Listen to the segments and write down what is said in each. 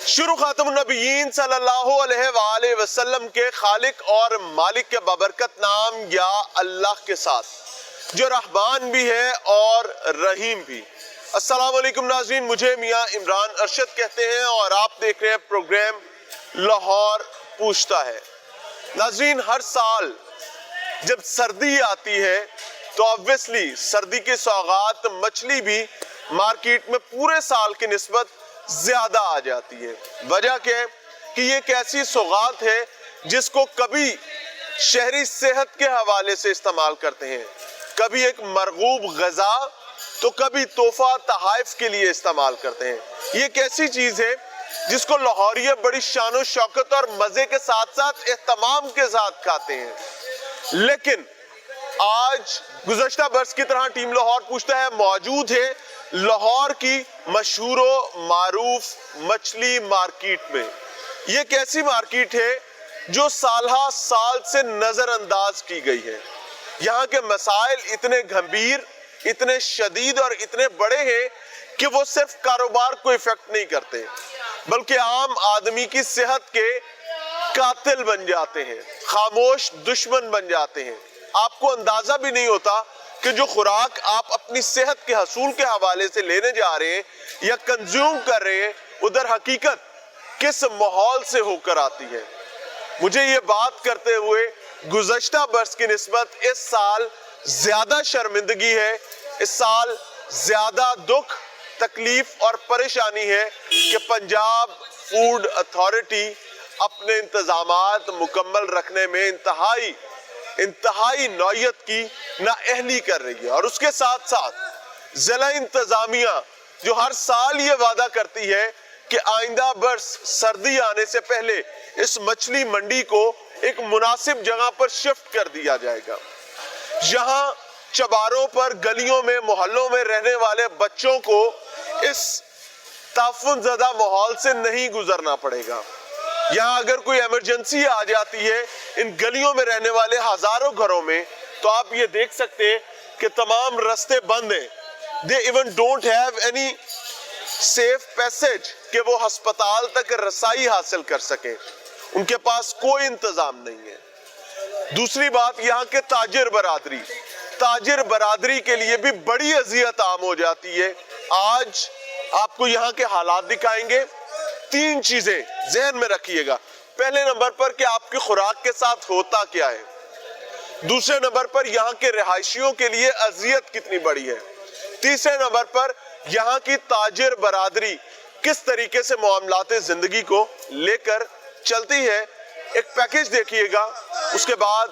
शुरू खातमुन नबीयीन सल्लल्लाहु अलैहि वसल्लम के खालिक और मालिक के बाबरकत नाम या अल्लाह के साथ जो रहमान भी है और रहीम भी। अस्सलाम वालेकुम नाज़रीन, मुझे मियाँ इमरान अरशद कहते हैं और आप देख रहे हैं प्रोग्राम लाहौर पूछता है। नाज़रीन, हर साल जब सर्दी आती है तो ऑब्वियसली सर्दी की सौगात मछली भी मार्केट में पूरे साल की निस्बत ज्यादा आ जाती है। वजह क्या है कि ये एक ऐसी सौगात है जिसको कभी शहरी सेहत के हवाले से इस्तेमाल करते हैं, कभी एक मरगूब गजा तो कभी तोहफा तहाइफ के लिए इस्तेमाल करते हैं। ये एक ऐसी चीज है जिसको लाहौरिये बड़ी शान शौकत और मजे के साथ साथ एहतमाम के साथ खाते हैं। लेकिन आज गुज़श्ता बरस की तरह टीम लाहौर पूछता है मौजूद है लाहौर की मशहूर मारूफ मछली मार्केट में। ये एक ऐसी मार्केट है जो सालहा साल से नजरअंदाज की गई है। यहाँ के मसाइल इतने गंभीर, इतने शदीद और इतने बड़े हैं कि वो सिर्फ कारोबार को इफेक्ट नहीं करते बल्कि आम आदमी की सेहत के कातिल बन जाते हैं, खामोश दुश्मन बन जाते हैं। आपको अंदाजा भी नहीं होता कि जो खुराक आप अपनी सेहत के हसूल के हवाले से लेने जा रहे हैं या कंज्यूम कर रहे हैं उधर हकीकत किस माहौल से होकर आती है। मुझे ये बात करते हुए गुज़श्ता बरस की निस्बत इस साल ज्यादा शर्मिंदगी है, इस साल ज्यादा दुख, तकलीफ और परेशानी है कि पंजाब फूड अथॉरिटी अपने इंतजामात मुकम्मल रखने में इंतहाई नौयत की नाअहली कर रही है। और उसके साथ साथ जिला इंतजामिया जो हर साल ये वादा करती है कि आइंदा बरस सर्दी आने से पहले इस मछली मंडी को एक मुनासिब जगह पर शिफ्ट कर दिया जाएगा। यहाँ चबारों पर, गलियों में, मोहल्लों में रहने वाले बच्चों को इस ताफुनज़दा माहौल से नहीं गुजरना पड़ेगा। यहाँ अगर कोई इमरजेंसी आ जाती है इन गलियों में रहने वाले हजारों घरों में तो आप ये देख सकते हैं कि तमाम रास्ते बंद हैं। They even don't have any safe passage कि वो अस्पताल तक रसाई हासिल कर सके, उनके पास कोई इंतजाम नहीं है। दूसरी बात, यहाँ के ताजिर बरादरी के लिए भी बड़ी अजियत आम हो जाती है। आज आपको यहाँ के हालात दिखाएंगे। तीन चीजें ज़हन में रखिएगा। पहले नंबर पर कि आपकी खुराक के साथ होता क्या है, दूसरे नंबर पर यहाँ के रिहायशियों के लिए अजियत कितनी बड़ी है, तीसरे नंबर पर यहाँ की ताजिर बरादरी किस तरीके से मामलाते जिंदगी को लेकर चलती है। एक पैकेज देखिएगा, उसके बाद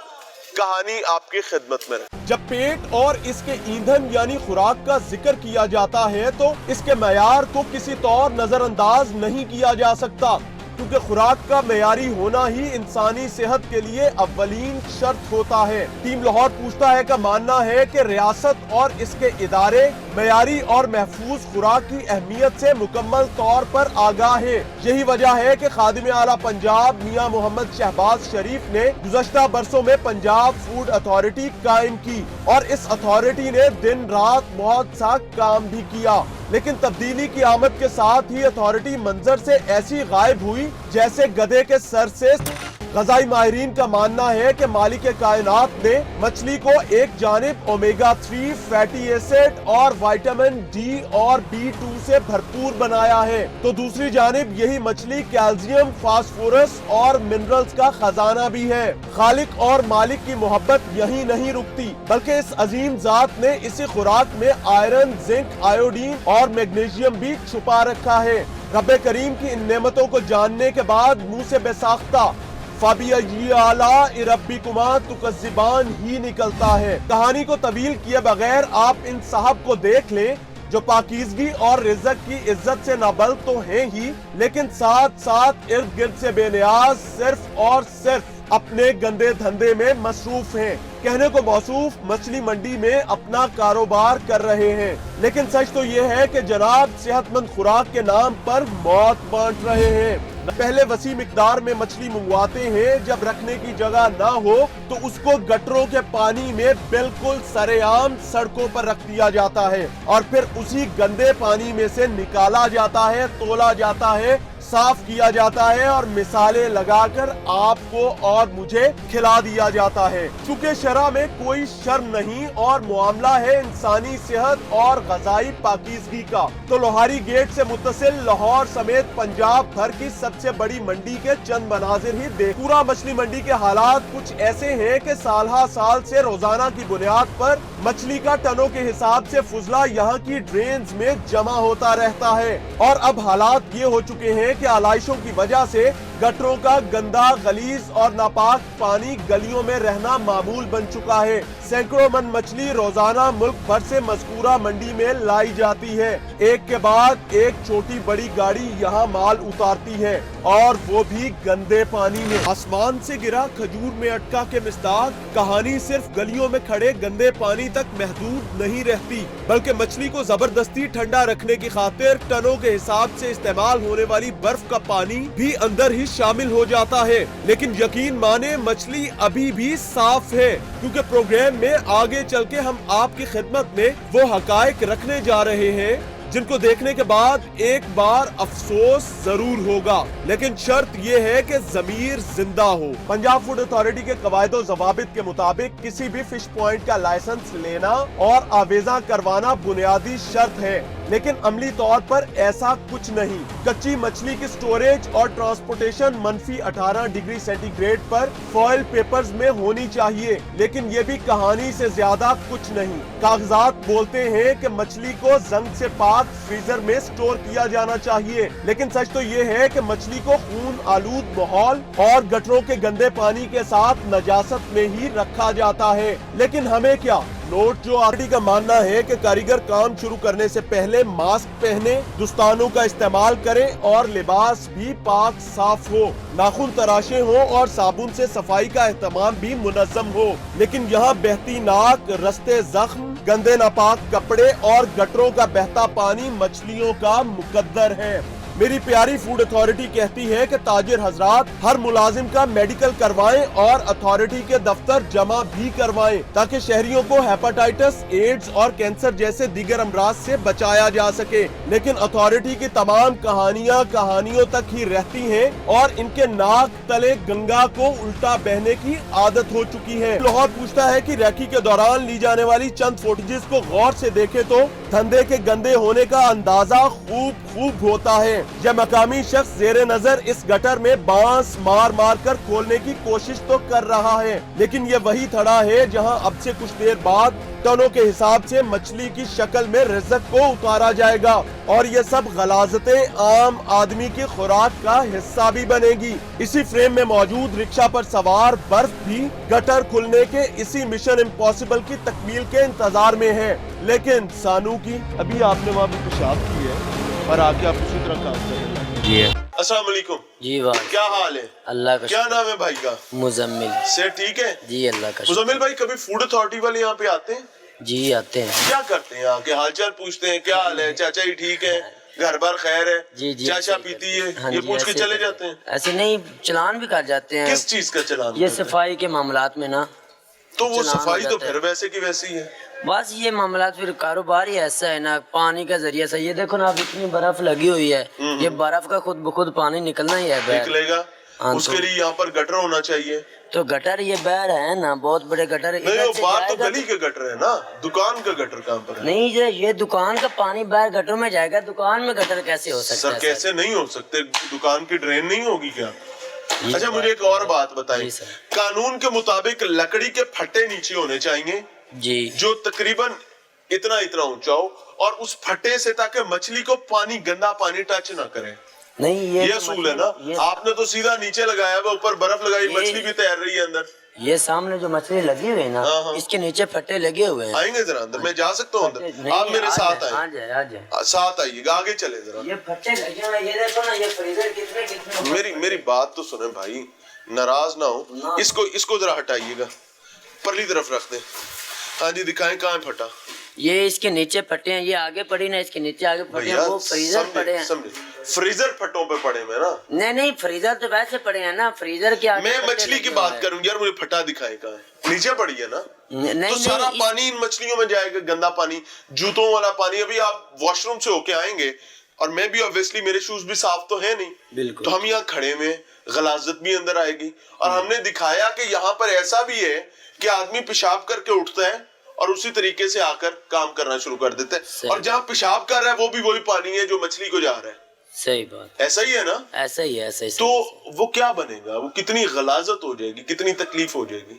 कहानी आपकी खिदमत में। जब पेट और इसके ईंधन यानी खुराक का जिक्र किया जाता है तो इसके मयार को किसी तौर नजरअंदाज नहीं किया जा सकता, क्योंकि खुराक का मयारी होना ही इंसानी सेहत के लिए अव्वलीन शर्त होता है। टीम लाहौर पूछता है का मानना है कि रियासत और इसके इदारे मयारी और महफूज खुराक की अहमियत से मुकम्मल तौर पर आगाह है। यही वजह है कि खादिम आला पंजाब मियां मोहम्मद शहबाज शरीफ ने गुज़श्ता बरसों में पंजाब फूड अथॉरिटी कायम की और इस अथॉरिटी ने दिन रात बहुत सा काम भी किया। लेकिन तब्दीली की आमद के साथ ही अथॉरिटी मंजर से ऐसी गायब हुई जैसे गधे के सर से। ग़ज़ाई माहिरीन का मानना है कि मालिक कायनात ने मछली को एक जानिब ओमेगा 3 फैटी एसिड और विटामिन डी और B2 से भरपूर बनाया है तो दूसरी जानिब यही मछली कैल्शियम, फास्फोरस और मिनरल्स का खजाना भी है। खालिक और मालिक की मोहब्बत यही नहीं रुकती बल्कि इस अजीम जात ने इसी खुराक में आयरन, जिंक, आयोडीन और मैग्नीशियम भी छुपा रखा है। रब्बे करीम की इन नेमतों को जानने के बाद मुंह से बेसाख्ता तुकज़्ज़िबान ही निकलता है। कहानी को तवील किए बगैर आप इन साहब को देख लें जो पाकीज़गी और रिज़्क़ की इज्जत से नाबल तो हैं ही, लेकिन साथ साथ इर्द गिर्द से बेनियाज सिर्फ और सिर्फ अपने गंदे धंधे में मसरूफ हैं। कहने को मौसूफ मछली मंडी में अपना कारोबार कर रहे हैं, लेकिन सच तो ये है कि जनाब सेहतमंद खुराक के नाम पर मौत बांट रहे हैं। पहले वसी मिकदार में मछली मंगवाते हैं, जब रखने की जगह ना हो तो उसको गटरों के पानी में बिल्कुल सरेआम सड़कों पर रख दिया जाता है और फिर उसी गंदे पानी में से निकाला जाता है, तोला जाता है, साफ किया जाता है और मिसालें लगाकर आपको और मुझे खिला दिया जाता है। चूंकि शरअ में कोई शर्म नहीं और मामला है इंसानी सेहत और ग़िज़ाई पाकीज़गी का, तो लोहारी गेट से मुत्तसिल लाहौर समेत पंजाब भर की सबसे बड़ी मंडी के चंद मनाजिर ही देख। पूरा मछली मंडी के हालात कुछ ऐसे हैं कि साल से रोजाना की बुनियाद पर मछली का टनों के हिसाब से फुजला यहाँ की ड्रेन्स में जमा होता रहता है। और अब हालात ये हो चुके हैं कि आलाइशों की वजह से गटरों का गंदा, गलीज और नापाक पानी गलियों में रहना मामूल बन चुका है। सैकड़ों मन मछली रोजाना मुल्क भर से मज़कूरा मंडी में लाई जाती है। एक के बाद एक छोटी बड़ी गाड़ी यहाँ माल उतारती है और वो भी गंदे पानी में। आसमान से गिरा खजूर में अटका के मिस्ताक कहानी सिर्फ गलियों में खड़े गंदे पानी तक महदूद नहीं रहती, बल्कि मछली को जबरदस्ती ठंडा रखने की खातिर टनों के हिसाब से इस्तेमाल होने वाली बर्फ का पानी भी अंदर ही शामिल हो जाता है। लेकिन यकीन माने मछली अभी भी साफ है, क्योंकि प्रोग्राम में आगे चल के हम आपकी खिदमत में वो हकायक रखने जा रहे हैं जिनको देखने के बाद एक बार अफसोस जरूर होगा, लेकिन शर्त ये है कि ज़मीर जिंदा हो। पंजाब फूड अथॉरिटी के कवायदो ज़वाबित के मुताबिक किसी भी फिश पॉइंट का लाइसेंस लेना और आवेजा करवाना बुनियादी शर्त है, लेकिन अमली तौर पर ऐसा कुछ नहीं। कच्ची मछली की स्टोरेज और ट्रांसपोर्टेशन -18 डिग्री सेंटीग्रेड पर फॉइल पेपर्स में होनी चाहिए, लेकिन ये भी कहानी से ज्यादा कुछ नहीं। कागजात बोलते हैं कि मछली को जंग से पाक फ्रीजर में स्टोर किया जाना चाहिए, लेकिन सच तो ये है कि मछली को खून आलूद माहौल और गटरों के गंदे पानी के साथ नजासत में ही रखा जाता है। लेकिन हमें क्या, नोट जो आरटी का मानना है कि कारीगर काम शुरू करने से पहले मास्क पहने, दस्तानों का इस्तेमाल करें और लिबास भी पाक साफ हो, नाखून तराशे हो और साबुन से सफाई का एहतमाम भी मुनज़्ज़म हो। लेकिन यहाँ बहती नाक, रस्ते जख्म, गंदे नापाक कपड़े और गटरों का बहता पानी मछलियों का मुकद्दर है। मेरी प्यारी फूड अथॉरिटी कहती है कि ताजिर हजरात हर मुलाजिम का मेडिकल करवाएं और अथॉरिटी के दफ्तर जमा भी करवाएं, ताकि शहरियों को हेपेटाइटिस, एड्स और कैंसर जैसे दीगर अमराज से बचाया जा सके। लेकिन अथॉरिटी की तमाम कहानियां कहानियों तक ही रहती हैं और इनके नाक तले गंगा को उल्टा बहने की आदत हो चुकी है। लाहौर पूछता है कि रैकी के दौरान ली जाने वाली चंद फुटेजेस को गौर से देखे तो धंधे के गंदे होने का अंदाजा खूब होता है। यह मकामी शख्स जेरे नजर इस गटर में बांस मार कर खोलने की कोशिश तो कर रहा है, लेकिन ये वही थड़ा है जहां अब से कुछ देर बाद टनों के हिसाब से मछली की शक्ल में रिज़्क़ को उतारा जाएगा और ये सब गलाजतें आम आदमी की खुराक का हिस्सा भी बनेगी। इसी फ्रेम में मौजूद रिक्शा पर सवार बर्फ भी गटर खुलने के इसी मिशन इम्पॉसिबल की तकमील के इंतजार में है। लेकिन सानू की अभी आपने वहाँ भी पेशाब की है और आके आप उसी तरह काम कर रहे हैं। जी अस्सलाम वालेकुम। जी वाह, क्या हाल है? अल्लाह का क्या नाम है भाई का? मुजम्मिल। से ठीक है जी अल्लाह का मुजम्मिल भाई, कभी फूड अथॉरिटी वाले यहाँ पे आते हैं? जी आते हैं। क्या करते हैं? आके हालचाल पूछते हैं, क्या हाल है चाचा जी, ठीक है, घर बार खैर है, जी जी चाचा पीती है, हाँ ये जी, पूछ के ऐसे चले जाते हैं? ऐसे नहीं, चलान भी कर जाते हैं। किस चीज का चलान? ये सफाई के मामलात में ना, तो वो चलान हो सफाई तो जाता है। फिर वैसे की वैसी है। बस ये मामलात, फिर कारोबार ही ऐसा है ना, पानी का जरिया से। ये देखो ना, अब इतनी बर्फ लगी हुई है, ये बर्फ का खुद ब खुद पानी निकलना ही है बाहर। निकलेगा, हाँ, उसके तो लिए यहाँ पर गटर होना चाहिए। तो गटर ये बाहर है ना, बहुत बड़े गटर। नहीं, वो बाहर तो गली के गटर है ना, दुकान का गटर कहाँ पर है? नहीं, ये दुकान का पानी बाहर गटर में जाएगा, दुकान में गटर कैसे हो सकता है? सर कैसे नहीं हो सकते, दुकान की ड्रेन नहीं होगी क्या? अच्छा मुझे एक और बात बताइए, कानून के मुताबिक लकड़ी के फट्टे नीचे होने चाहिए जी, जो तकरीबन इतना ऊंचा हो, और उस फट्टे से ताकि मछली को पानी, गंदा पानी टच ना करे। नहीं ये असूल है ना। आपने तो सीधा नीचे लगाया हुआ, ऊपर बर्फ लगाई, मछली भी तैर रही है अंदर। ये सामने जो मछली लगी हुई है ना, इसके नीचे फट्टे लगे हुए हैं। आएंगे जरा अंदर, मैं जा सकता हूँ अंदर? आप मेरे साथ आए, साथ आइएगा, आगे चले जरा। ये फट्टे लगे हुए, ये देखो ना, ये फ्रीजर कितने मेरी बात तो सुने भाई, नाराज ना हो। इसको जरा हटाइएगा, परली तरफ रख दे। हाँ जी, दिखाएं कहाँ है फटा। ये इसके नीचे फटे हैं, ये आगे पड़ी ना, इसके नीचे आगे पड़े हैं, वो फ्रीजर पड़े हैं। फ्रीजर फटों पे पड़े हैं ना? नहीं, फ्रीजर तो वैसे पड़े हैं ना, फ्रीजर के आगे। मैं मछली की बात करूँ यार, मुझे फटा दिखाए कहाँ है? नीचे पड़ी है ना? नहीं, तो सारा पानी इन मछलियों में जाएगा, गंदा पानी, जूतों वाला पानी। अभी आप वॉशरूम से होके आएंगे اور میں بھی obviously میرے شوز بھی صاف تو ہیں نہیں, بالکل. تو ہم یہاں کھڑے ہوئے, غلاظت بھی اندر آئے گی. اور ہم نے دکھایا کہ یہاں پر ایسا بھی ہے کہ آدمی پیشاب کر کے اٹھتا ہے اور اسی طریقے سے آ کر کام کرنا شروع کر دیتا ہے, اور جہاں پیشاب کر رہا ہے وہ بھی وہی پانی ہے جو مچھلی کو جا رہا ہے. صحیح بات, ایسا ہی ہے نا, ایسا ہی ہے, ایسا ہی. تو وہ کیا بنے گا, وہ کتنی غلاظت ہو جائے گی, کتنی تکلیف ہو جائے گی.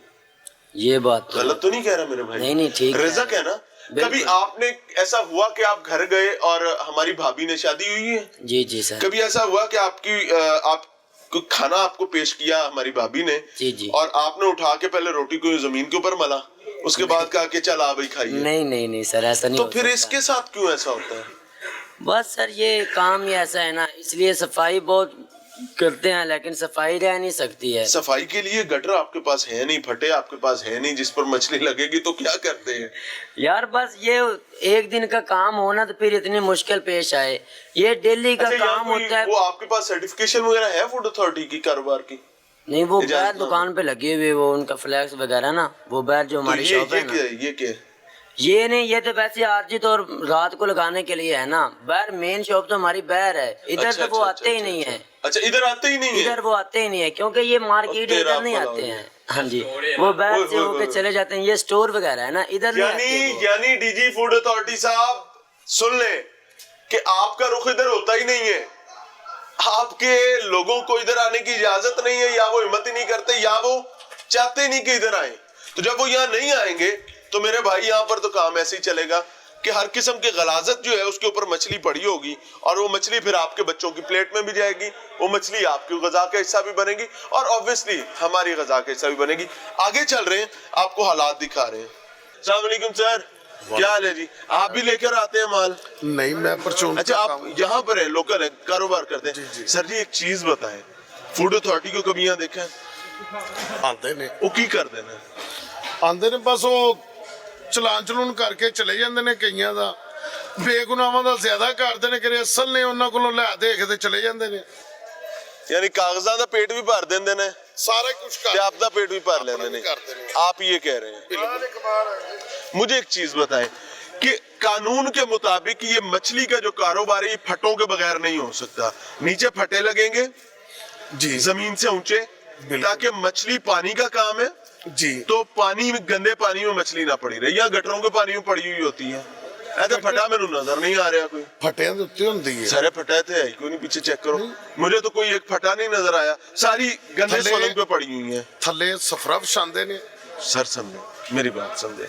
یہ بات غلط تو نہیں کہہ رہا میرے بھائی؟ نہیں نہیں ٹھیک رزق ہے نا. کبھی آپ نے ایسا ہوا کہ آپ گھر گئے اور ہماری بھابھی نے شادی ہوئی ہے, جی جی سر, کبھی ایسا ہوا کہ آپ کو کھانا آپ کو پیش کیا ہماری بھابھی نے, جی جی, اور آپ نے اٹھا کے پہلے روٹی کو زمین کے اوپر ملا, اس کے بعد کہا کہ چل آ بھائی کھائیے؟ نہیں نہیں نہیں سر, ایسا نہیں. تو پھر اس کے ساتھ کیوں ایسا ہوتا ہے؟ بس سر یہ کام ہی ایسا ہے نا, اس لیے صفائی بہت کرتے ہیں لیکن صفائی رہ نہیں سکتی ہے. صفائی کے لیے گٹر آپ کے پاس ہے نہیں, پھٹے آپ کے پاس ہے نہیں جس پر مچھلی لگے گی, تو کیا کرتے ہیں یار؟ بس یہ ایک دن کا کام ہونا تو پھر اتنی مشکل پیش آئے, یہ ڈیلی کا کام ہوتا ہے. وہ آپ کے پاس سرٹیفکیشن وغیرہ ہے فوڈ اتھارٹی کی کاروبار کی؟ نہیں, وہ باہر دکان پہ لگے ہوئے, وہ ان کا فلیکس وغیرہ نا, وہ باہر جو ہماری شاپ ہے نا. یہ کیا ہے؟ یہ نہیں, یہ تو ویسے عارضی طور رات کو لگانے کے لیے ہے نا. باہر مین شاپ تو ہماری باہر ہے, ادھر تو وہ آتے ہی نہیں ہے. اچھا, ادھر آتے ہی نہیں ہے؟ ادھر وہ آتے ہی نہیں ہے کیونکہ یہ مارکیٹ ادھر نہیں آتے ہیں. ہاں جی, وہ باہر سے ہو کے چلے جاتے ہیں, یہ سٹور وغیرہ ہے نا, ادھر نہیں آتے. یعنی ڈی جی فوڈ اتھارٹی صاحب سن لیں کہ آپ کا رخ ادھر ہوتا ہی نہیں ہے, آپ کے لوگوں کو ادھر آنے کی اجازت نہیں ہے, یا وہ ہمت ہی نہیں کرتے, یا وہ چاہتے نہیں کہ ادھر آئیں. تو جب وہ یہاں نہیں آئیں گے تو میرے بھائی یہاں پر تو کام ایسے ہی چلے گا کہ ہر قسم کی غلاظت جو ہے اس کے اوپر مچھلی پڑی ہوگی, اور وہ مچھلی پھر آپ کے بچوں کی پلیٹ میں بھی جائے گی, وہ مچھلی آپ کی غذا کا حصہ بھی بنے گی, اور obviously ہماری غذا کا حصہ بھی بنے گی. آگے چل رہے ہیں, آپ کو حالات دکھا رہے ہیں. السلام علیکم سر, کیا حال ہے جی؟ آپ بھی لے کر آتے ہیں مال؟ نہیں, میں پرچون. اچھا, آپ یہاں پر ہیں, لوکل ہیں, کاروبار کرتے ہیں. سر جی ایک چیز بتائیں, فوڈ اتھارٹی کو کبھی یہاں دیکھا ہے؟ آندے نے, وہ کی کر دینا آندے نے, بس وہ چلان چلون کر کے چلے جاندے نے. کئیاں دا بے گناہاں دا زیادہ کردے نے, کہ اصل نے انہاں کولوں لے دے کے تے چلے جاندے نے. یعنی کاغذاں دا پیٹ بھی بھر دیندے نے, سارے کچھ کر تے آپ دا پیٹ بھی بھر لیندے نے, آپ یہ کہہ رہے ہیں. مجھے ایک چیز بتائیں کہ قانون کے مطابق یہ مچھلی کا جو کاروبار ہے یہ پھٹوں کے بغیر نہیں ہو سکتا. نیچے پھٹے لگیں گے جی, زمین سے اونچے, تاکہ مچھلی پانی کا کام ہے جی, تو پانی میں, گندے پانی میں مچھلی نہ پڑی رہے, یا گٹروں کے پانی میں پڑی ہوئی ہوتی ہے. ایسا پھٹا میں نظر نہیں آ رہا کوئی. پھٹیاں دے اوتے ہوندی ہے. سارے پھٹے تھے, کوئی نہیں, پیچھے چیک کرو, مجھے تو کوئی ایک پھٹا نہیں نظر آیا, ساری گندے سولنگ پہ پڑی ہوئی ہیں. تھلے صفرا بچھاندے نے. سر سمجھے میری بات, سمجھے,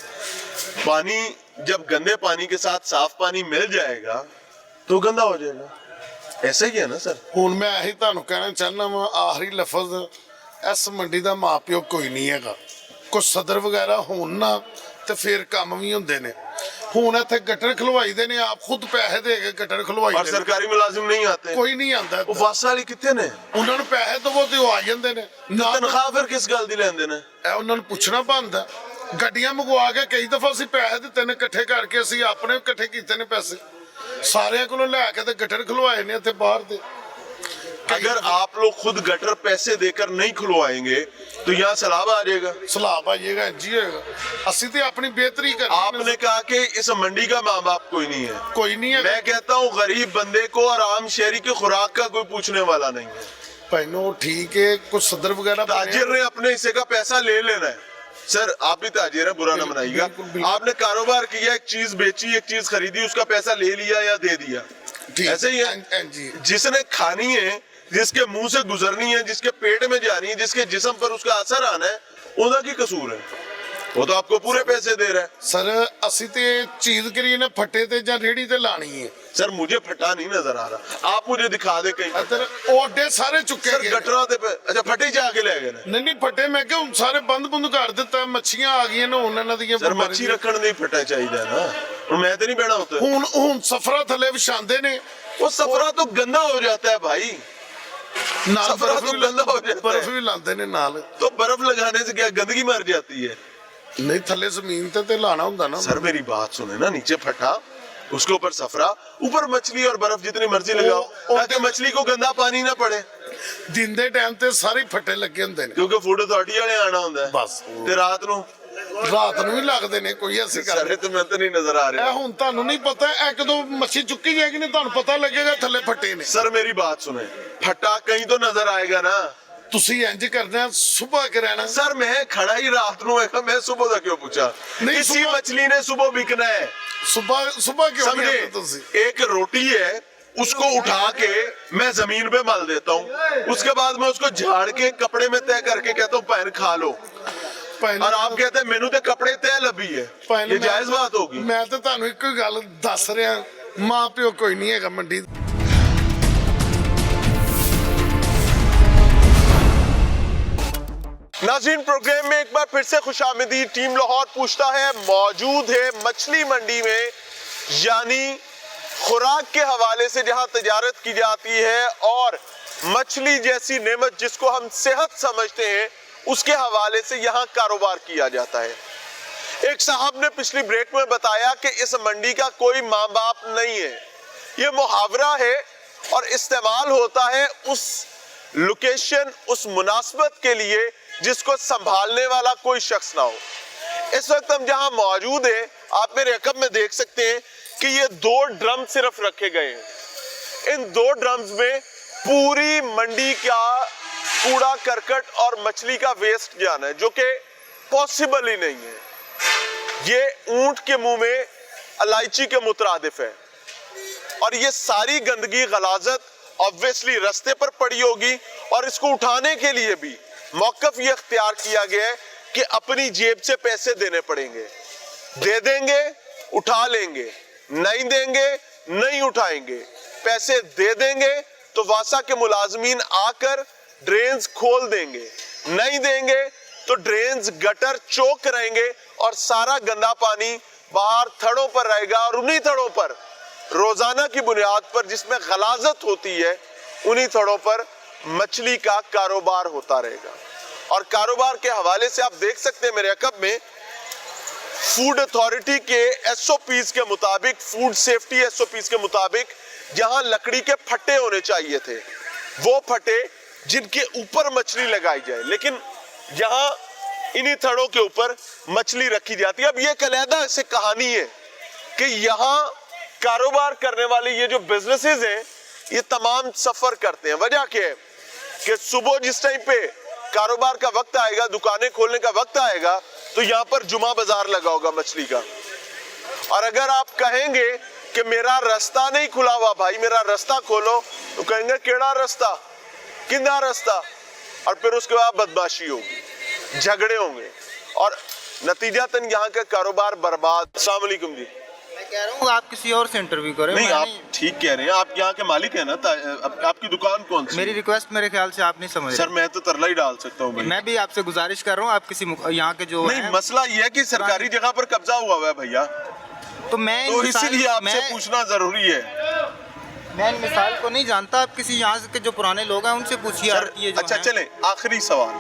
پانی جب گندے پانی کے ساتھ صاف پانی مل جائے گا تو گندا ہو جائے گا. ایسا ہی ہے نا سر؟ ہن میں یہی تانوں کہنا چاہنا وا, آخری لفظ, اس منڈی دا ماں پیو کوئی نہیں ہے گا. کچھ صدر وغیرہ ہون نا تے پھر کام بھی ہوندے نے. ہن ایتھے گٹر کھلوائی دے نے, آپ خود پیسے دے کے گٹر کھلوائی اور دے. سرکاری ملازم نہیں آتے, کوئی نہیں آندا. وہ واسطہ والی کتنے نے, انہاں نوں پیسے دو تے وہ آ جاندے نے. نہ تنخواہ پھر کس گل دی لیندے نے؟ انہاں نوں پوچھنا بندا. گڈیاں منگوا کے کئی دفعہ اسی پیسے دتے نے, کٹھے کر کے اسی اپنے کٹھے کیتے نے پیسے, سارے کولوں لے کے تے گٹر کھلوائے نے تے باہر دے. اگر آپ لوگ خود گٹر پیسے دے کر نہیں کھلوائیں گے تو یہاں سیلاب آ جائے گا. سیلاب آئیے گا, جی ہوئے گا. اسی تے اپنی بہتری کرنی. آپ نے کہا کہ اس منڈی کا ماں باپ کوئی نہیں ہے. کوئی نہیں ہے. میں کہتا ہوں غریب بندے کو اور عام شہری کی خوراک کا کوئی پوچھنے والا نہیں ہے. پہنو ٹھیک ہے, کچھ صدر وغیرہ تاجر نے اپنے حصے کا پیسہ لے لینا ہے. سر آپ بھی تاجر ہیں, برا نہ منائیے گا, آپ نے کاروبار کیا, ایک چیز بیچی, ایک چیز خریدی, اس کا پیسہ لے لیا یا دے دیا, ایسے ہی ہے. جس نے کھانی ہے, جس کے منہ سے گزرنی ہے, جس کے پیٹ میں جانی ہے, جس کے جسم پر اس کا اثر آنا ہے, انہاں کی قصور ہے. وہ تو آپ کو پورے پیسے دے رہا ہے. سر اسی تے چیز کریے نا پھٹے تے یا ریڑھی تے لانی ہے. سر مجھے پھٹا نہیں نظر آ رہا, آپ مجھے دکھا دے کہیں. اوڈے سارے چکے سر گٹرا تے پہ, اچھا پھٹے جا کے لے گئے. نہیں پھٹے میں کہ سارے بند بند کر دیتا, مچھیاں آ گئی نا انہاں دی. سر مچھی رکھن نہیں پھٹا چاہیے نا, میں تو نہیں بہنا ہوتا. ہن سفرا تھلے وچھاندے نے, وہ سفرا تو گندا ہو جاتا ہے بھائی, برف بھی لاندے نے نال. تو برف لگانے سے کیا گندگی مر جاتی ہے؟ نہیں, تھلے زمین تے لانا ہوندا نا. سر میری بات سنیں نا, نیچے پھٹا, اس کے اوپر سفرا, اوپر مچھلی اور برف جتنی مرضی لگاؤ, تاکہ مچھلی کو گندا پانی نہ پڑے. دن دے ٹائم تے سارے پھٹے لگے ہوندے نے, کیونکہ فوڈ اتھارٹی والے آنا ہوندا ہے بس. تے رات نو ਰਾਤ ਨੂੰ ਵੀ ਲੱਗਦੇ ਨੇ, ਕੋਈ ਐਸੀ ਗੱਲ सारे तो मैं तो नहीं नजर आ ਇਹ रहे। ਹੁਣ ਤੁਹਾਨੂੰ ਨਹੀਂ ਪਤਾ, ਇਹ ਕਦੋਂ ਮੱਛੀ ਚੁੱਕੀ ਜਾਏਗੀ ਨੇ ਤੁਹਾਨੂੰ ਪਤਾ ਲੱਗੇਗਾ ਥੱਲੇ ਫੱਟੇ ਨੇ। सर मेरी बात सुने, फटा कहीं तो नजर आएगा ना। ਤੁਸੀਂ ਇੰਜ ਕਰਨਾ ਸਵੇਰ ਕੇ ਰਹਿਣਾ। सर मैं खड़ा ही रात को है, मैं सुबह का क्यों पूछा? नहीं, इसी सुबह- मछली ने सुबह बिकना है, ਸੁਬਾ ਕਿਉਂ ਨਹੀਂ ਆਉਂਦੇ ਤੁਸੀਂ? समझे? एक रोटी है, उसको उठा के मैं जमीन पे मल देता हूँ, उसके बाद मैं उसको झाड़ के कपड़े में तय करके कहता हूँ पहन खा लो, और आप कहते हैं मेनू तो कपड़े तय लबी है, ये जायज बात होगी? ਮੈਂ ਤਾਂ ਤੁਹਾਨੂੰ ਇੱਕੋ ਹੀ ਗੱਲ ਦੱਸ ਰਿਹਾ, ਮਾਂ ਪਿਓ ਕੋਈ ਨਹੀਂ ਹੈਗਾ ਮੰਡੀ। नाज़रीन, प्रोग्राम में एक बार फिर से खुशामदीद। टीम लाहौर पूछता है मौजूद है मछली मंडी में, यानी खुराक के हवाले से जहां तजारत की जाती है और मछली जैसी नेमत जिसको हम सेहत समझते हैं उसके हवाले से यहां कारोबार किया जाता है। एक साहब ने पिछली ब्रेक में बताया कि इस मंडी का कोई माँ बाप नहीं है, ये मुहावरा है और इस्तेमाल होता है उस लोकेशन, उस मुनासबत के लिए जिसको संभालने वाला कोई शख्स ना हो। इस वक्त हम जहां मौजूद हैं, आप मेरे रकम में देख सकते हैं कि ये 2 ड्रम सिर्फ रखे गए हैं। इन 2 ड्रम्स में पूरी मंडी का कूड़ा करकट और मछली का वेस्ट जाना है, जो कि पॉसिबल ही नहीं है। ये ऊंट के मुंह में इलायची के मुतरादिफ है, और ये सारी गंदगी गलाजत ऑब्वियसली रास्ते पर पड़ी होगी, और इसको उठाने के लिए भी मौकफ ये इख्तियार किया गया है कि अपनी जेब से पैसे देने पड़ेंगे। दे देंगे उठा लेंगे, नहीं देंगे नहीं उठाएंगे। पैसे दे देंगे तो वासा के मुलाजमीन आकर ड्रेन्स खोल देंगे, नहीं देंगे तो ड्रेन्स गटर चौक रहेंगे और सारा गंदा पानी बाहर थड़ों पर रहेगा, और उन्हीं थड़ों पर रोजाना की बुनियाद पर जिसमें गलाजत होती है, उन्हीं थड़ों पर मछली का कारोबार होता रहेगा। और कारोबार के हवाले से आप देख सकते हैं मेरे अकब में फूड अथॉरिटी के एसओपीज के मुताबिक, फूड सेफ्टी एसओपीज के मुताबिक, जहां लकड़ी के फट्टे होने चाहिए थे वो फट्टे जिनके ऊपर मछली लगाई जाए, लेकिन यहां इन्हीं थड़ों के ऊपर मछली रखी जाती है। अब ये कलैदा ऐसे कहानी है कि यहां कारोबार करने वाले ये जो बिजनेसेस हैं ये तमाम सफर करते हैं। वजह क्या है कि सुबह जिस टाइम पे कारोबार का वक्त आएगा, दुकानें खोलने का वक्त आएगा, तो यहाँ पर जुमा बाजार लगा होगा मछली का, और अगर आप कहेंगे कि मेरा रास्ता नहीं खुला हुआ भाई, मेरा रास्ता खोलो, तो कहेंगे केड़ा रास्ता, किंदा रास्ता, और फिर उसके बाद बदमाशी होगी, झगड़े होंगे, और नतीजतन यहाँ का कारोबार बर्बाद। अस्सलाम वालेकुम जी। मैं कह रहा हूँ आप किसी और से इंटरव्यू करें। नहीं, मैं आप ठीक कह रहे हैं, आप यहाँ के मालिक हैं ना, आपकी दुकान कौन सी? मेरी रिक्वेस्ट मेरे ख्याल से आप नहीं समझ सर रहे। मैं तो तरला ही डाल सकता हूँ भाई। मैं भी आपसे गुजारिश कर रहा हूँ, आप किसी यहाँ के जो नहीं, हैं, मसला ये है कि सरकारी जगह पर कब्जा हुआ हुआ है भैया, तो मैं तो इन मिसाल- इसीलिए आपसे मैं- पूछना जरूरी है। मैं इन मिसाल को नहीं जानता, आप किसी यहाँ के जो पुराने लोग हैं उनसे पूछिए। सर ये जो अच्छा हैं। चले, आखिरी सवाल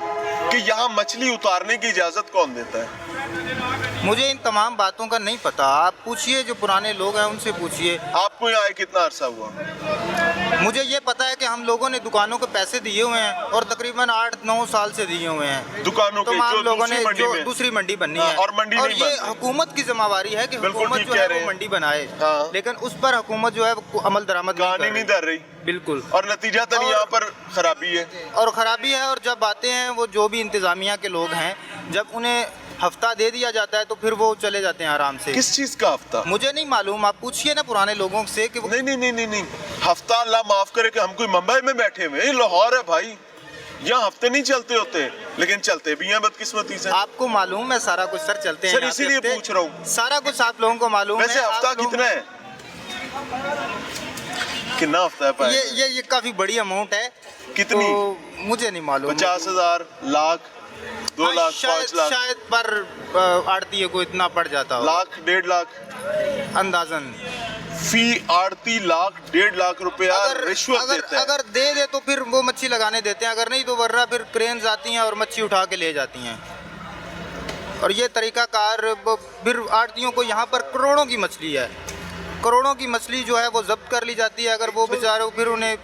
कि यहाँ मछली उतारने की इजाजत कौन देता है? मुझे इन तमाम बातों का नहीं पता, आप पूछिए जो पुराने लोग हैं उनसे पूछिए। आपको यहाँ आए कितना अरसा हुआ? मुझे ये पता है कि हम लोगों ने दुकानों के पैसे दिए हुए हैं और तकरीबन 8-9 साल से दिए हुए हैं दुकानों के तमाम जो लोगों ने दूसरी मंडी जो में? दूसरी मंडी बननी हाँ, है, और मंडी नहीं ये बन रही। हुकूमत की जिम्मेवारी है कि बिल्कुल हुकूमत ठीक जो कह है रहे वो हैं। मंडी बनाए, हाँ। लेकिन उस पर हुकूमत जो है वो अमल दरामद नहीं कहानी कर नहीं रही। डर रही, बिल्कुल। और नतीजतन और- यहाँ पर खराबी है। और ख़राबी है, और जब आते हैं वो जो भी इंतज़ामिया के लोग हैं, जब उन्हें हफ्ता दे दिया जाता है तो फिर वो चले जाते हैं आराम से। किस चीज का हफ्ता? मुझे नहीं मालूम, आप पूछिए ना पुराने लोगों से कि वो नहीं नहीं नहीं नहीं नहीं, हफ्ता अल्लाह माफ करे कि हम कोई मुंबई में बैठे हुए हैं, ये लाहौर है भाई, यहाँ हफ्ते नहीं चलते होते, लेकिन चलते भी हैं बदकिस्मती से। आपको मालूम है सारा कुछ सर, चलते हैं सर, यहाँ पे इसीलिए हफ्ते। पूछ रहा हूँ। सारा कुछ आप लोगों को मालूम है। वैसे हफ्ता आप लोग- कितना है? कितना हफ्ता है पाए? ये काफी बड़ी अमाउंट है। कितनी? तो मुझे नहीं मालूम। 50,000, लाख, 2 हाँ, लाख, 5 लाख, शायद पर आड़ती को इतना पड़ जाता हो, लाख, 1.5 लाख अंदाजन। फी आड़ती, लाख, 1.5 लाख रुपया रिश्वत देता है। अगर दे तो फिर वो मच्छी लगाने देते हैं, अगर नहीं तो वर्रा फिर क्रेन्स आती हैं और मच्छी उठा के ले जाती हैं। और ये तरीकाकार फिर आड़तियों को यहाँ पर करोड़ों की मछली है, करोड़ों की मछली जो है वो जब्त कर ली जाती है। अगर वो बेचारे फिर उन्हें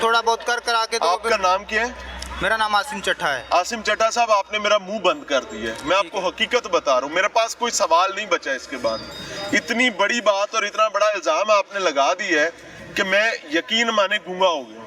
थोड़ा बहुत कर करा के तो आपका नाम क्या है? मेरा नाम आसिम चट्ठा है। आसिम चट्टा साहब, आपने मेरा मुंह बंद कर दिया है। मैं आपको हकीकत बता रहा हूँ, मेरे पास कोई सवाल नहीं बचा इसके बाद। इतनी बड़ी बात और इतना बड़ा इल्जाम आपने लगा दिया है कि मैं यकीन माने गूंगा हो गया हूँ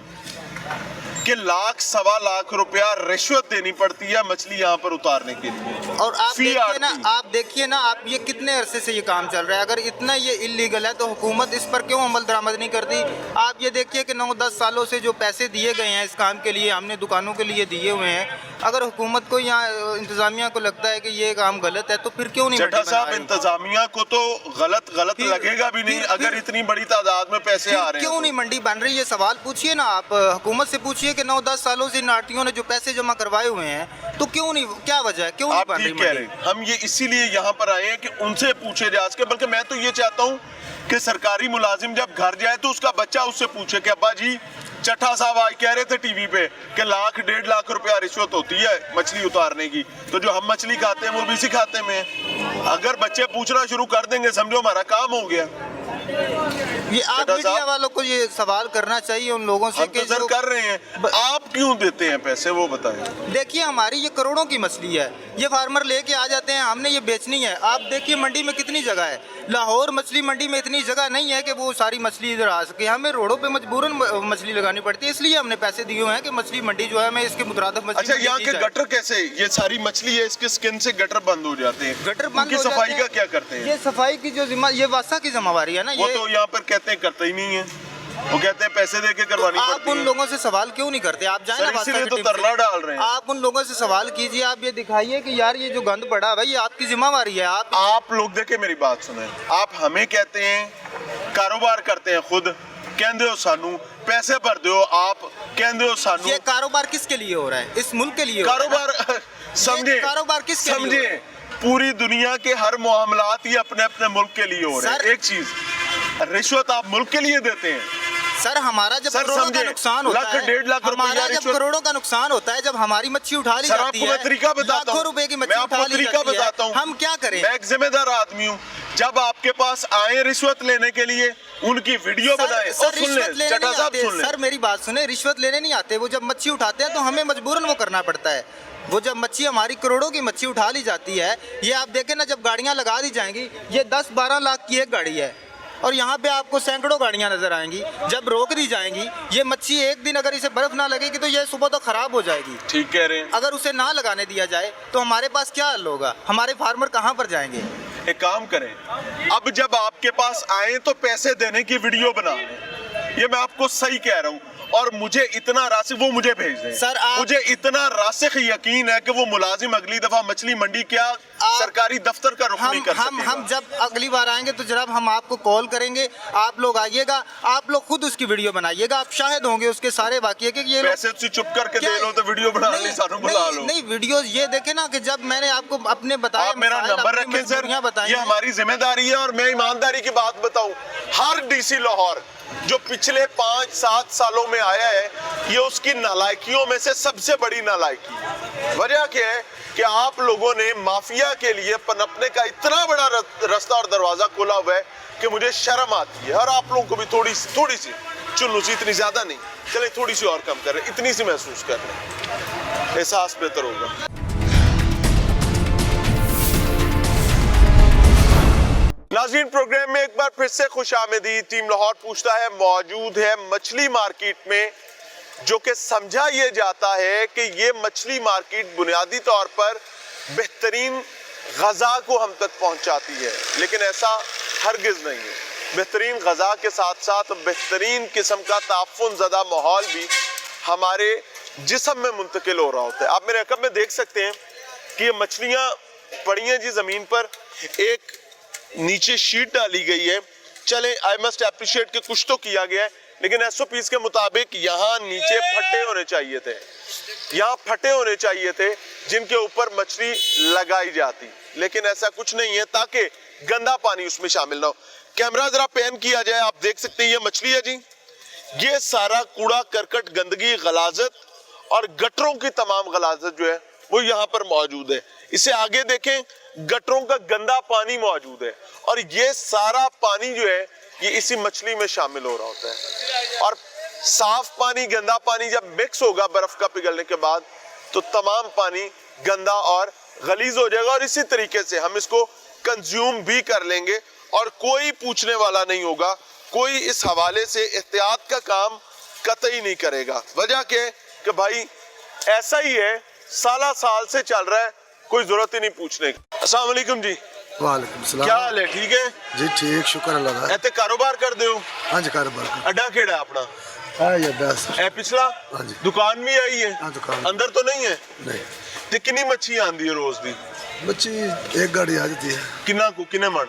कि लाख सवा लाख रुपया रिश्वत देनी पड़ती है मछली यहाँ पर उतारने के लिए। और आप देखिए ना आप ये कितने अरसे से ये काम चल रहा है। अगर इतना ये इलीगल है तो हुकूमत इस पर क्यों अमल दरामद नहीं करती? आप ये देखिए कि 9-10 सालों से जो पैसे दिए गए हैं इस काम के लिए, हमने दुकानों के लिए दिए हुए हैं। अगर हुकूमत को यहाँ इंतजामिया को लगता है कि ये काम गलत है तो फिर क्यों नहीं? चट्टा साहब, इंतजामिया को तो गलत लगेगा भी नहीं अगर इतनी बड़ी तादाद में पैसे आ रहे हैं। क्यों नहीं मंडी बन रही? ये सवाल पूछिए ना आप, हुकूमत से पूछिए कि 9-10 सालों से इन आड़तियों ने जो पैसे जमा करवाए हुए हैं तो क्यों नहीं, क्या वजह है, क्यों नहीं बन रही? आप ठीक कह रहे हैं। हम ये इसीलिए यहाँ पर आए हैं कि उनसे पूछे जा सके। बल्कि मैं तो ये चाहता हूँ कि सरकारी मुलाजिम जब घर जाए तो उसका बच्चा उससे पूछे कि अब्बा जी, चट्टा साहब आज कह रहे थे टीवी पे कि 1-1.5 लाख रुपया रिश्वत होती है मछली उतारने की, तो जो हम मछली खाते हैं वो भी इसी खाते में है। अगर बच्चे पूछना शुरू कर देंगे समझो हमारा काम हो गया। ये आप मीडिया वालों को ये सवाल करना चाहिए उन लोगों से कि सर कर रहे हैं, आप क्यों देते हैं पैसे वो बताएं। देखिए हमारी ये करोड़ों की मछली है, ये फार्मर लेके आ जाते हैं, हमने ये बेचनी है। आप देखिए मंडी में कितनी जगह है, लाहौर मछली मंडी में इतनी जगह नहीं है कि वो सारी मछली इधर आ सके। हमें रोडों पे मजबूरन मछली लगानी पड़ती है, इसलिए हमने पैसे दिए हुए हैं कि मछली मंडी जो है हमें इसके मुतरादिफ मछली। अच्छा, यहाँ के गटर कैसे, ये सारी मछली है इसके स्किन से गटर बंद हो जाते हैं, गटर बंद हो सफाई का क्या करते हैं? ये सफाई की जो ये वासा की जिम्मेवारी है ना, वो तो यहाँ पर कहते हैं करते ही नहीं है, वो कहते हैं पैसे देके करवानी पड़ती है। आप उन लोगों से सवाल क्यों नहीं करते? आप जाए ना, इसीलिए तो तरला डाल रहे हैं। आप उन लोगों से सवाल कीजिए, आप ये दिखाइए कि यार ये जो गंद पड़ा है ये आपकी जिम्मेवारी है। आप लोग देखे मेरी बात सुने, आप हमें कहते हैं कारोबार करते हैं खुद, कहते हो सानू पैसे भर दो, आप कहते हो सानू। ये कारोबार किसके लिए हो रहा है? इस मुल्क के लिए कारोबार समझे, कारोबार किसके लिए? समझे, पूरी दुनिया के हर मामलात ही अपने अपने मुल्क के लिए हो रहे हैं। एक चीज, रिश्वत आप मुल्क के लिए देते हैं सर। हमारा जब करोड़ों का नुकसान होता है, 1-1.5 लाख हमारा जब करोड़ों का नुकसान होता है, जब हमारी मच्छी उठा ली जाती है, तरीका बताता हूं, लाखों रुपए की मच्छी उठा ली जाती है, हम क्या करें? मैं एक जिम्मेदार आदमी हूँ, जब आपके पास आए रिश्वत लेने के लिए उनकी वीडियो बनाए और सुन ले, चट्टा साहब सुन ले। सर मेरी बात सुने, रिश्वत लेने नहीं आते, वो जब मच्छी उठाते हैं तो हमें मजबूरन वो करना पड़ता है। वो जब मच्छी हमारी करोड़ों की मच्छी उठा ली जाती है, ये आप देखें ना, जब गाड़ियां लगा दी जाएंगी, ये 10-12 लाख की एक गाड़ी है और यहाँ पे आपको सैकड़ों गाड़ियाँ नजर आएंगी। जब रोक दी जाएंगी, ये मच्छी एक दिन अगर इसे बर्फ ना लगेगी तो ये सुबह तो खराब हो जाएगी। ठीक कह रहे हैं। अगर उसे ना लगाने दिया जाए तो हमारे पास क्या हल होगा? हमारे फार्मर कहाँ पर जाएंगे? एक काम करें, अब जब आपके पास आए तो पैसे देने की वीडियो बना लें। ये मैं आपको सही कह रहा हूँ, और मुझे इतना रासिक वो मुझे भेज दें सर। मुझे इतना रासिक यकीन है कि वो मुलाजिम अगली दफा मछली मंडी क्या सरकारी दफ्तर का रुख नहीं कर सकेगा। हम जब अगली बार आएंगे तो जनाब हम आपको कॉल करेंगे, आप लोग आइएगा, आप लोग खुद उसकी वीडियो बनाइएगा, आप शाहिद होंगे उसके सारे वाकये के। ये पैसे तुझे चुप करके दे लो तो वीडियो बना ली, सानू बुला लो। नहीं, वीडियो ये देखे ना कि जब मैंने आपको अपने बताया, आप मेरा नंबर रखें सर, ये हमारी जिम्मेदारी है। और मैं ईमानदारी की बात बताऊं, हर डीसी लाहौर जो पिछले 5-7 सालों में आया है, ये उसकी नालायकियों में से सबसे बड़ी नालायकी है। वजह क्या है कि आप लोगों ने माफिया के लिए पनपने का इतना बड़ा रास्ता और दरवाजा खोला हुआ है कि मुझे शर्म आती है। और आप लोगों को भी थोड़ी सी चुन्नूसी, इतनी ज्यादा नहीं, चले थोड़ी सी और कम कर रहे, इतनी सी महसूस कर रहे, एहसास बेहतर होगा। नाज़रीन, प्रोग्राम में एक बार फिर से खुशामदीद। टीम लाहौर पूछता है मौजूद है मछली मार्केट में, जो कि समझा यह जाता है कि ये मछली मार्केट बुनियादी तौर पर बेहतरीन ग़ज़ा को हम तक पहुंचाती है, लेकिन ऐसा हरगिज़ नहीं है। बेहतरीन ग़ज़ा के साथ साथ बेहतरीन किस्म का ताफ़ुन ज़दा माहौल भी हमारे जिस्म में मुंतकिल हो रहा होता है। आप मेरे अकब में देख सकते हैं कि ये मछलियाँ पड़ी हैं जी ज़मीन पर, एक नीचे शीट डाली गई है। चले, आई मस्ट अप्रिशिएट कि कुछ तो किया गया है, लेकिन एसओपीज के मुताबिक यहाँ नीचे फट्टे होने चाहिए थे, यहाँ फट्टे होने चाहिए थे जिनके ऊपर मछली लगाई जाती, लेकिन ऐसा कुछ नहीं है ताकि गंदा पानी उसमें शामिल ना हो। कैमरा जरा पैन किया जाए, आप देख सकते हैं ये मछली है जी, ये सारा कूड़ा करकट, गंदगी, गलाजत और गटरों की तमाम गलाजत जो है वो यहाँ पर मौजूद है। इसे आगे देखें, गटरों का गंदा पानी मौजूद है और ये सारा पानी जो है ये इसी मछली में शामिल हो रहा होता है। और साफ पानी गंदा पानी जब मिक्स होगा बर्फ का पिघलने के बाद तो तमाम पानी गंदा और गलीज हो जाएगा, और इसी तरीके से हम इसको कंज्यूम भी कर लेंगे और कोई पूछने वाला नहीं होगा, कोई इस हवाले से एहतियात का काम कतई नहीं करेगा। वजह क्या कि भाई ऐसा ही है, साला साल से चल रहा है, कोई जरूरत ही नहीं पूछने की। अस्सलाम वालेकुम जी, वालेकुम सलाम। क्या हाल है? ठीक है जी ठीक, शुक्र अल्लाह दा। इत्थे कारोबार कर दे हो? हाँ जी कारोबार कर। अड्डा केड़ा है अपना? है ये 10। ए पिछला? हाँ जी। दुकान भी आई है? हाँ दुकान। अंदर तो नहीं है? नहीं, ते कितनी मच्छी आंदी है रोज दी? मच्छी एक गाड़ी आ जाती है, कितना को कितने मन?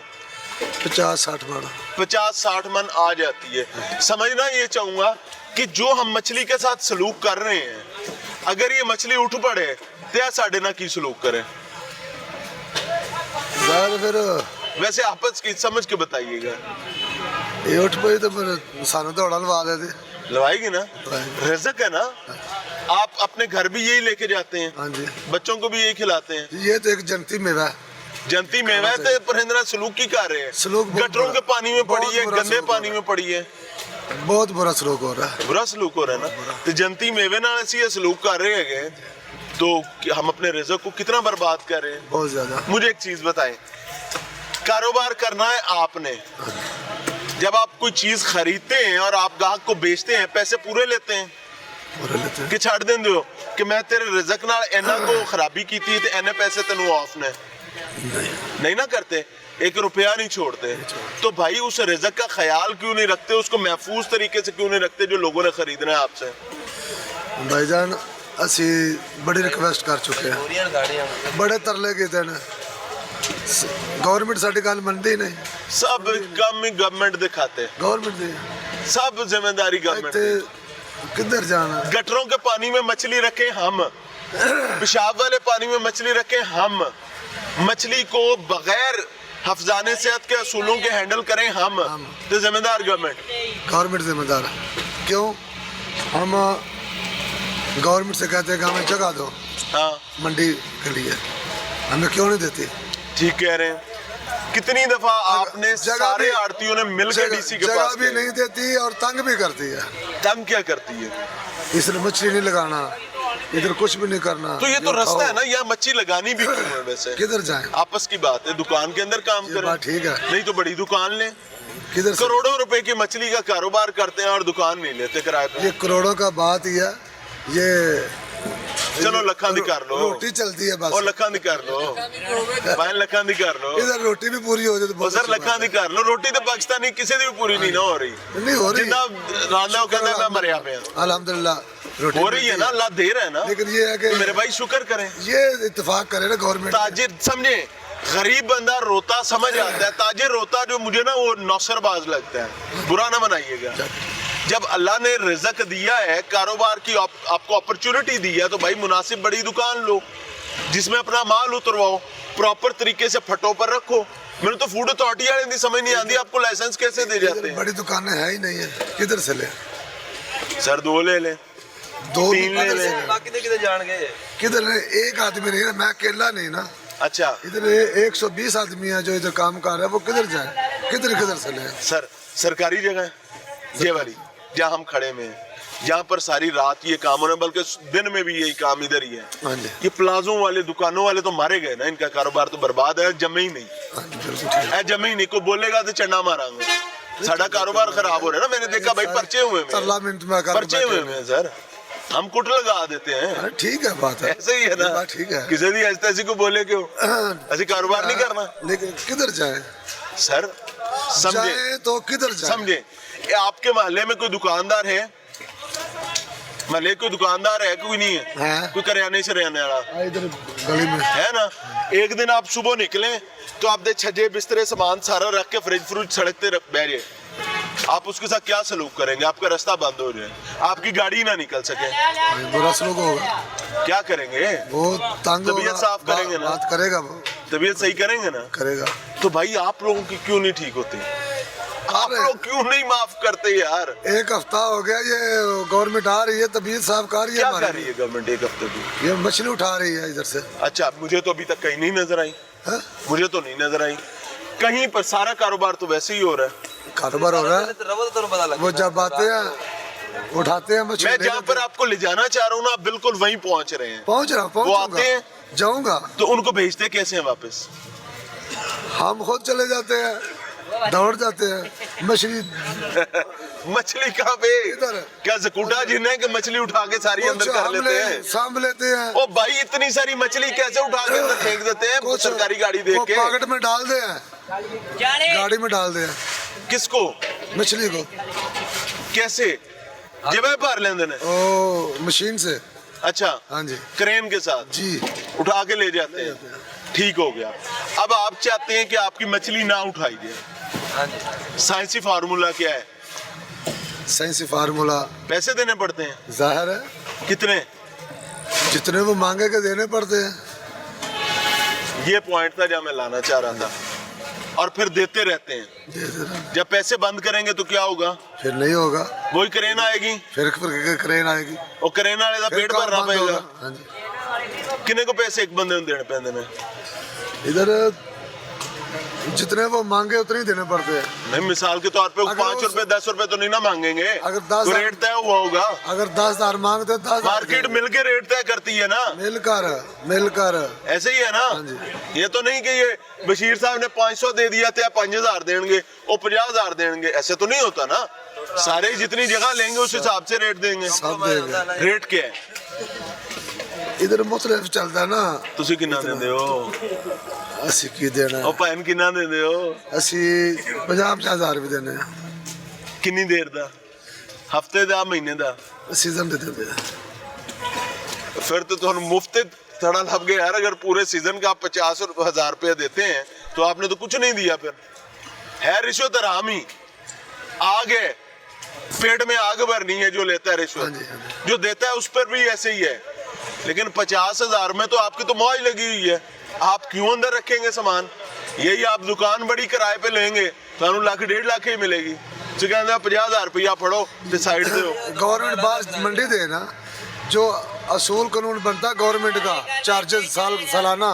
50-60 मन। 50-60 मन आ जाती है। समझना ये चाहूंगा कि जो हम मछली के साथ सलूक कर रहे हैं, अगर ये मछली उठ पड़े तो साढ़े ना की सलूक करे? ज़्यादा फिर वैसे आपस की समझ के बताइएगा। ये उठ पई तो फिर सानू दौड़ा लवा देते। लवाएगी ना, लवाएगी। रिज़्क है ना। आप अपने घर भी यही लेके जाते हैं, हाँ जी, बच्चों को भी यही खिलाते हैं। ये तो एक जनती मेवा है। जनती मेवा है तो परिंदरा सलूक की कर रहे हैं। सलूक बहुत गटरों के बुरा- पानी में पड़ी बहुत है, बुरा गंदे सलूक हो पानी रहा में पड़ी है, बहुत बुरा सलूक हो रहा है। बुरा सलूक हो रहा है ना। तो जनती मेवे नाल असी सलूक कर रहे हैं तो हम अपने रिज़्क को कितना बर्बाद कर रहे हैं। बहुत ज्यादा। मुझे एक चीज बताएं, कारोबार करना है आपने, जब आप कोई चीज खरीदते हैं और आप ग्राहक को बेचते हैं, पैसे पूरे लेते हैं पूरे लेते हैं। कि छड़ देंदे हो कि मैं तेरे रिज़्क नाल इन्ना को खराबी की थी तो इन्ने पैसे तेनू ऑफ ने? नहीं ना करते, एक रुपया नहीं छोड़ते। तो भाई उस रिज़्क का ख्याल क्यों नहीं रखते, उसको महफूज तरीके से क्यों नहीं रखते जो लोगों ने खरीदना है आपसे? भाईजान असी बड़ी रिक्वेस्ट कर चुके हैं, बड़े तरले कीते ने, गवर्नमेंट साडी गल मनदी नहीं। सब कम ही गवर्नमेंट दिखाते, गवर्नमेंट दी सब जिम्मेदारी गवर्नमेंट इत्थे की। किधर जाना? गटरों के पानी में मछली रखे हम, पेशाब वाले पानी में मछली रखे हम, मछली को बगैर हफ्जाने सेहत के असूलों के हैंडल करें हम, तो जिम्मेदार गवर्नमेंट। गवर्नमेंट जिम्मेदार है। क्यों? हम गवर्नमेंट से कहते हैं कि हमें जगह दो हाँ मंडी के लिए, हमें क्यों नहीं देती? ठीक कह रहे हैं। कितनी दफा आपने जगह सारे भी- आड़तियों ने मिलकर डीसी के जगह पास भी गए। नहीं देती और तंग भी करती है। तंग क्या करती है? इसलिए मछली नहीं लगाना, इधर कुछ भी नहीं करना। तो ये तो ये रास्ता है खाओ। ना, यहाँ मच्छी लगानी भी क्यों है वैसे? किधर जाएं? आपस की बात है, दुकान के अंदर काम ये करें, बात ठीक है। नहीं तो बड़ी दुकान लें। किधर से? करोड़ों रुपए की मछली का कारोबार करते हैं और दुकान नहीं लेते किराए पे। ये करोड़ों का बात ही है। ये चलो लखा दी कर लो, रोटी चलती है बस। और लखा दी कर लो भाई, लखा दी कर लो। इधर रोटी भी पूरी हो जाए तो बहुत सर अच्छी लखा बात दी कर लो, रोटी तो पाकिस्तानी किसी दी भी पूरी नहीं ना हो रही। है। नहीं हो रही जितना रांधा कहता है मैं मरिया पे हूं। अल्हम्दुलिल्लाह रोटी हो रही है ना, अल्लाह दे रहा है ना। लेकिन ये है कि तो मेरे भाई शुक्र करें, ये इत्तेफाक करे ना गवर्नमेंट। ताजिर समझे, गरीब बंदा रोता समझ आता है, ताजिर रोता जो मुझे ना वो नौसरबाज लगता है, बुरा ना बनाइएगा। जब अल्लाह ने रिज़्क दिया है, कारोबार की आपको अपॉर्चुनिटी दी है, तो भाई मुनासिब बड़ी दुकान लो जिसमें अपना माल उतरवाओ, प्रॉपर तरीके से फटो पर रखो। मैंने तो फूड अथॉरिटी वाले की समझ नहीं आती आपको लाइसेंस कैसे दे जाते हैं। बड़ी दुकानें है ही नहीं है, किधर से ले? सर 2 ले लें, दो 3 ले किधर से लें। ले? किधर ले? एक आदमी नहीं है, मैं अकेला नहीं ना। अच्छा इधर 120 आदमी है जो इधर काम कर रहा है, वो किधर जाए? किधर से ले? सर, सरकारी जगह है ये वाली जहाँ हम खड़े में हैं, जहाँ पर सारी रात ये काम होना, बल्कि दिन में भी यही काम इधर ही है। हाँ जी, ये प्लाजों वाले दुकानों वाले तो मारे गए ना, इनका कारोबार तो बर्बाद है, जमे ही नहीं हाँ जी, बिल्कुल ठीक। है, जमे ही नहीं। कोई बोलेगा तो चंडा मारांगे, साडा कारोबार खराब हो रहा है ना। मैंने देखा भाई पर्चे हुए हैं, पार्लियामेंट में आकर पर्चे हुए हैं सर, हम कुट लगा देते हैं। अरे ठीक है, बात है ऐसे ही है ये ना, बात ठीक है। किसी भी ऐसी को बोले क्यों, ऐसे कारोबार नहीं करना। लेकिन किधर जाए? सर समझे, जाए तो किधर जाए? समझे, ये आपके मोहल्ले में कोई दुकानदार है? महल्ले कोई दुकानदार है? कोई नहीं है, है। कोई करियाने शरियाने वाला इधर गली में है ना। एक दिन आप सुबह निकले तो आप दे छजे बिस्तरे सामान सारा रख के फ्रिज फ्रूज सड़कते बैठे, आप उसके साथ क्या सलूक करेंगे? आपका रास्ता बंद हो जाए, आपकी गाड़ी ना निकल सके, बुरा सलूक होगा, क्या करेंगे? वो तंग तबीयत होगा, साफ करेंगे ना। बात करेगा, वो तबीयत सही करेंगे ना। करेगा। तो भाई आप लोगों की क्यों नहीं ठीक होती? आप लोग क्यों नहीं माफ करते यार? एक हफ्ता हो गया ये गवर्नमेंट आ रही है, तबीयत साफ कर रही है क्या हमारी। कर रही है गवर्नमेंट एक हफ्ते की? ये मछली उठा रही है इधर से। अच्छा, मुझे तो अभी तक कहीं नहीं नजर आई, हाँ? मुझे तो नहीं नजर आई कहीं पर। सारा कारोबार तो वैसे ही हो रहा है। कारोबार हो रहा है। वो जब आते हैं उठाते हैं मछली मैं ले जहाँ लेते पर हैं। आपको ले जाना चाह रहा हूँ ना, आप बिल्कुल वहीं पहुंच रहे हैं। पहुंच रहा वो आते हैं? जाऊंगा। तो उनको भेजते कैसे हैं वापस? हम खुद चले जाते हैं, दौड़ जाते हैं। मछली मछली कहाँ पे? इधर। क्या जकूटा जिन्हें कि मछली उठा के सारी अंदर कर लेते हैं? सांभ लेते हैं। ओ भाई, इतनी सारी मछली कैसे उठा के अंदर फेंक देते हैं कुछ सरकारी गाड़ी देख वो के? पॉकेट में डाल दे हैं, गाड़ी में डाल दे हैं किसको? मछली को। कैसे? जेबे भर लेंदे ने? ओ मशीन से। अच्छा, हाँ जी क्रेन के साथ जी। उठा के ले जाते हैं। ठीक हो गया। अब आप चाहते हैं कि आपकी मछली ना उठाई जाए, साइंसी फार्मूला क्या है? साइंसी फार्मूला पैसे देने पड़ते हैं। जाहिर है, कितने? जितने वो मांगे के देने पड़ते हैं। ये पॉइंट था जो मैं लाना चाह रहा था। और फिर देते रहते हैं। देते रहते। जब पैसे बंद करेंगे तो क्या होगा? फिर नहीं होगा, वही क्रेन आएगी, फिर क्रेन आएगी, और क्रेन वाले का फिर पेट काम भरना बंद पड़ेगा। होगा। हाँ जी। किन्ने को पैसे एक बंदे को देने पैंदे ने? इधर जितने वो मांगे उतने ही देने पड़ते हैं। नहीं, मिसाल के तौर पे अगर 5 रुपए 10 रुपए तो नहीं ना मांगेंगे। अगर 10 तो रेट तय हुआ होगा। अगर 10,000 मांगते 10,000 मार्केट मिलके रेट तय करती है ना, मिलकर ऐसे ही है ना। हाँ ये तो नहीं कि ये बशीर साहब ने 500 दे दिया तो 5,000 देंगे और 50,000 देंगे, ऐसे तो नहीं होता ना। सारे जितनी जगह लेंगे उस हिसाब से रेट देंगे। सब देंगे। रेट क्या है? इधर मुख्तलिफ चलता ना। ਤੁਸੀਂ ਕਿੰਨਾ ਦਿੰਦੇ ਹੋ? ਅਸੀਂ ਕੀ ਦੇਣਾ? ਉਹ ਭੈਣ ਕਿੰਨਾ ਦਿੰਦੇ ਹੋ? ਅਸੀਂ 50,000 ਵੀ ਦੇਣੇ ਆ। ਕਿੰਨੀ ਦੇਰ ਦਾ? ਹਫਤੇ ਦਾ, ਮਹੀਨੇ ਦਾ? सीजन दे देते हैं। फिर तो ਤੁਹਾਨੂੰ मुफ्त थोड़ा लग गया यार। अगर पूरे सीजन का आप 50,000 रुपया देते हैं तो आपने तो कुछ नहीं दिया। फिर है रिश्वत हराम ही। आग है, पेट में आग भरनी है जो लेता है रिश्वत। जो देता है उस पर भी ऐसे ही है। लेकिन 50,000 में तो आपकी तो मौज लगी हुई है, आप क्यों अंदर रखेंगे सामान? यही आप दुकान बड़ी किराए पे लेंगे तो 1 1.5 लाख ही मिलेगी। तो कहते हैं 50,000 रुपया फड़ो तो साइड दो। गवर्नमेंट बाहर मंडी दे ना, जो असूल कानून बनता गवर्नमेंट का, चार्जेस सालाना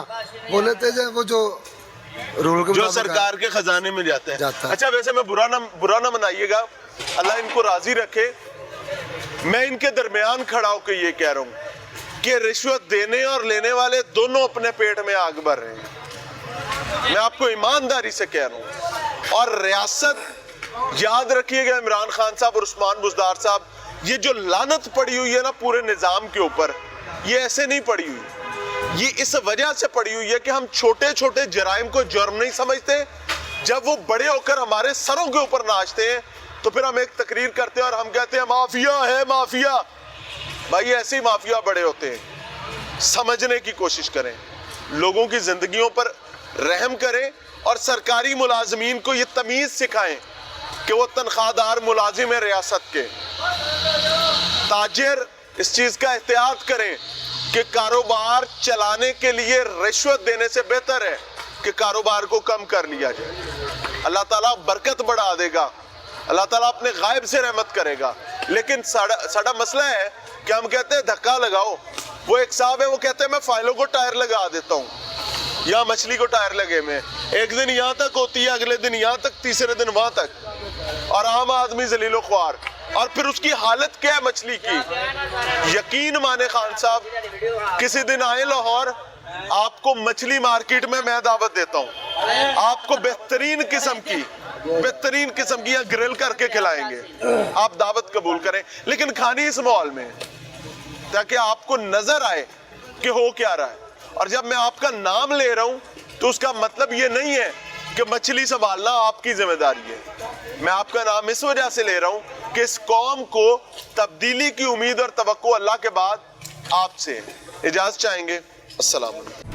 वो लेते जाए, वो जो रूल के जो सरकार के खजाने में जाते हैं। जाता है। अच्छा, वैसे मैं बुरा ना मनाइएगा, अल्लाह इनको राजी रखे। मैं इनके दरमियान खड़ा होकर ये कह रहा हूँ कि रिश्वत देने और लेने वाले दोनों अपने पेट में आग भर रहे हैं। मैं आपको ईमानदारी से कह रहा हूँ। और रियासत, याद रखिएगा, इमरान खान साहब और उस्मान बुज़दार साहब, ये जो लानत पड़ी हुई है ना पूरे निज़ाम के ऊपर, ये ऐसे नहीं पड़ी हुई। ये इस वजह से पड़ी हुई है कि हम छोटे छोटे जराइम को जुर्म नहीं समझते। जब वो बड़े होकर हमारे सरों के ऊपर नाचते हैं तो फिर हम एक तकरीर करते हैं और हम कहते हैं माफिया है, माफिया। भाई, ऐसे ही माफिया बड़े होते हैं। समझने की कोशिश करें, लोगों की जिंदगियों पर रहम करें और सरकारी मुलाजमीन को ये तमीज सिखाएं कि वो तनख्वाहदार मुलाजिम है रियासत के। ताजिर इस चीज का एहतियात करें कि कारोबार चलाने के लिए रिश्वत देने से बेहतर है कि कारोबार को कम कर लिया जाए। अल्लाह ताला बरकत बढ़ा देगा, अल्लाह ताला अपने गायब से रहमत करेगा। लेकिन साड़ा मसला है कि हम कहते हैं धक्का लगाओ। वो एक साहब है, वो कहते हैं मैं फाइलों को टायर लगा देता हूँ, या मछली को टायर लगे में, एक दिन यहाँ तक होती है, अगले दिन यहाँ तक, तीसरे दिन वहां तक, और आम आदमी जलीलो ख्वार। और फिर उसकी हालत क्या है मछली की? यकीन माने खान साहब, किसी दिन आए लाहौर, आपको मछली मार्केट में मैं दावत देता हूँ, आपको बेहतरीन किस्म की यहाँ ग्रिल करके खिलाएंगे। आप दावत कबूल करें, लेकिन खानी इस माहौल में, ताकि आपको नजर आए कि हो क्या रहा है। और जब मैं आपका नाम ले रहा हूं तो उसका मतलब ये नहीं है कि मछली संभालना आपकी जिम्मेदारी है। मैं आपका नाम इस वजह से ले रहा हूं कि इस कौम को तब्दीली की उम्मीद और तवक्को अल्लाह के बाद आपसे। इजाजत चाहेंगे। अस्सलाम वालेकुम।